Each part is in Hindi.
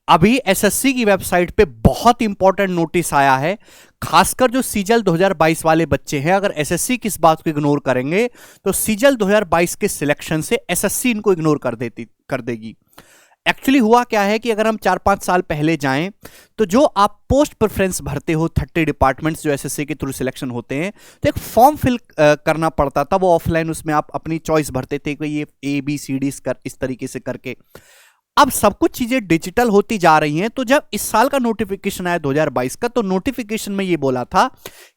अभी एसएससी की वेबसाइट पे बहुत इंपॉर्टेंट नोटिस आया है, खासकर जो सीजल 2022 वाले बच्चे हैं। अगर एसएससी की इस बात को इग्नोर करेंगे तो सीजल 2022 के सिलेक्शन से एसएससी इनको इग्नोर कर देगी। एक्चुअली हुआ क्या है कि अगर हम 4-5 साल पहले जाएं तो जो आप पोस्ट प्रेफरेंस भरते हो 30 डिपार्टमेंट्स जो एसएससी के थ्रू सिलेक्शन होते हैं, तो एक फॉर्म फिल करना पड़ता था, वो ऑफलाइन, उसमें आप अपनी चॉइस भरते थे कि ये ABCD इस तरीके से करके। अब सब कुछ चीजें डिजिटल होती जा रही हैं। तो जब इस साल का नोटिफिकेशन आया 2022 का, तो नोटिफिकेशन में ये बोला था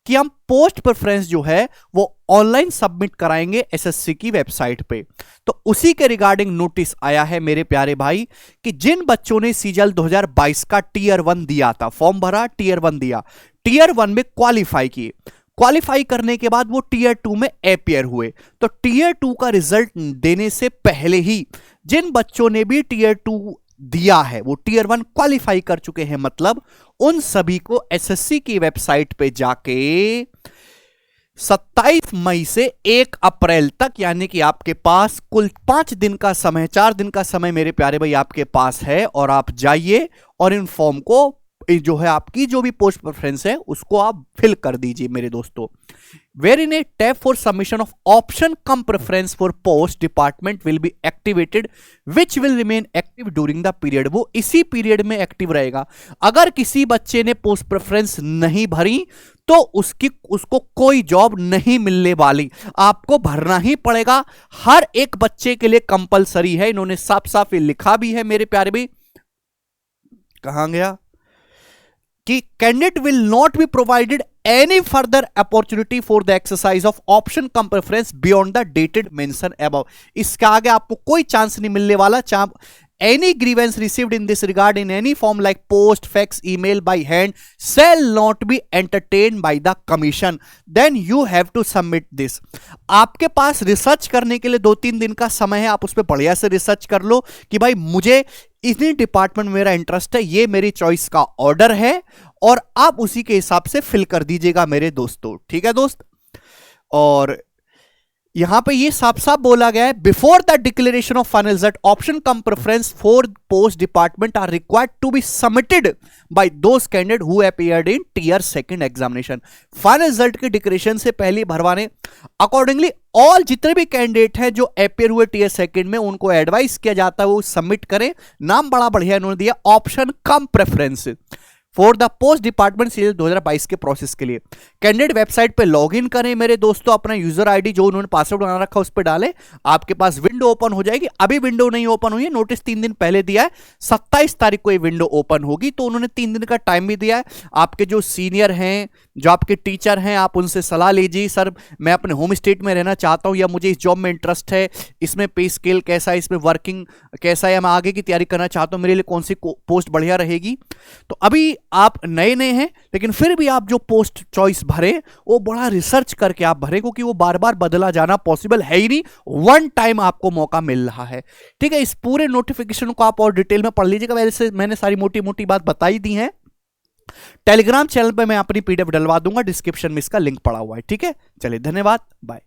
कि हम पोस्ट प्रेफरेंस जो है वो ऑनलाइन सबमिट कराएंगे एसएससी की वेबसाइट पे। तो उसी के रिगार्डिंग नोटिस आया है मेरे प्यारे भाई, कि जिन बच्चों ने सीजल 2022 का टियर 1 दिया था, फॉर्म भरा, टियर 1 दिया, टियर 1 में क्वालिफाई किए, क्वालिफाई करने के बाद वो टियर 2 में अपेयर हुए, तो टियर 2 का रिजल्ट देने से पहले ही जिन बच्चों ने भी टियर 2 दिया है वो टियर 1 क्वालिफाई कर चुके हैं। मतलब उन सभी को एसएससी की वेबसाइट पे जाके 27 मई से 1 अप्रैल तक, यानी कि आपके पास कुल 5 दिन का समय, 4 दिन का समय मेरे प्यारे भाई आपके पास है, और आप जाइए और इन फॉर्म को जो है आपकी जो भी पोस्ट प्रेफरेंस है उसको आप फिल कर दीजिए मेरे दोस्तों। Where in a tab for submission of option cum preference for post department will be activated which will remain active during the period. वो इसी पीरियड में एक्टिव रहेगा। अगर किसी बच्चे ने पोस्ट प्रेफरेंस नहीं भरी तो उसको कोई जॉब नहीं मिलने वाली, आपको भरना ही पड़ेगा। हर एक बच्चे के लिए कंपलसरी है, इन्होंने साफ साफ लिखा भी है मेरे प्यारे भाई। कहां गया कि candidate will not be provided any further opportunity for the exercise of option cum preference beyond the dated mention above. इसके आगे आपको कोई चांस नहीं मिलने वाला। Any grievance received in this regard in any form like post, fax, email by hand shall not be entertained by the commission. Then you have to submit this. आपके पास रिसर्च करने के लिए 2-3 दिन का समय है, आप उस पर बढ़िया से रिसर्च कर लो कि भाई मुझे इतनी डिपार्टमेंट में मेरा इंटरेस्ट है, ये मेरी चॉइस का ऑर्डर है, और आप उसी के हिसाब से फिल कर दीजिएगा मेरे दोस्तों। ठीक है दोस्त। और यहां पे ये साफ साफ बोला गया है, before the declaration of final result option cum preference for post department are required to be submitted by those candidate who appeared in tier 2 examination. Final result के डिक्लेरेशन से पहले भरवाने अकॉर्डिंगली ऑल जितने भी कैंडिडेट हैं जो अपेयर हुए टियर 2 में, उनको एडवाइस किया जाता है वो सबमिट करें। नाम बड़ा बढ़िया इन्होंने दिया, option cum preference for the post department season 2022 के प्रोसेस के लिए। कैंडिडेट वेबसाइट पे लॉगिन करें मेरे दोस्तों, अपना यूजर आईडी जो उन्होंने पासवर्ड बना रखा उस पर डालें, आपके पास विंडो ओपन हो जाएगी। अभी विंडो नहीं ओपन हुई है, नोटिस 3 दिन पहले दिया है, 27 तारीख को ये विंडो ओपन होगी, तो उन्होंने 3 दिन का टाइम भी दिया है। आपके जो सीनियर हैं, जो आपके टीचर हैं, आप उनसे सलाह लीजिए, सर मैं अपने होम स्टेट में रहना चाहता हूं, या मुझे इस जॉब में इंटरेस्ट है, इसमें पे स्केल कैसा है, इसमें वर्किंग कैसा है, या मैं आगे की तैयारी करना चाहता हूं, मेरे लिए कौन सी पोस्ट बढ़िया रहेगी। तो अभी आप नए हैं, लेकिन फिर भी आप जो पोस्ट चॉइस भरे वो बड़ा रिसर्च करके आप भरे, क्योंकि वो बार बार बदला जाना पॉसिबल है ही नहीं, वन टाइम आपको मौका मिल रहा है। ठीक है, इस पूरे नोटिफिकेशन को आप और डिटेल में पढ़ लीजिएगा। वैसे मैंने सारी मोटी मोटी बात बताई दी है। टेलीग्राम चैनल पे मैं अपनी PDF डलवा दूंगा, डिस्क्रिप्शन में इसका लिंक पड़ा हुआ है। ठीक है, चलिए धन्यवाद, बाय।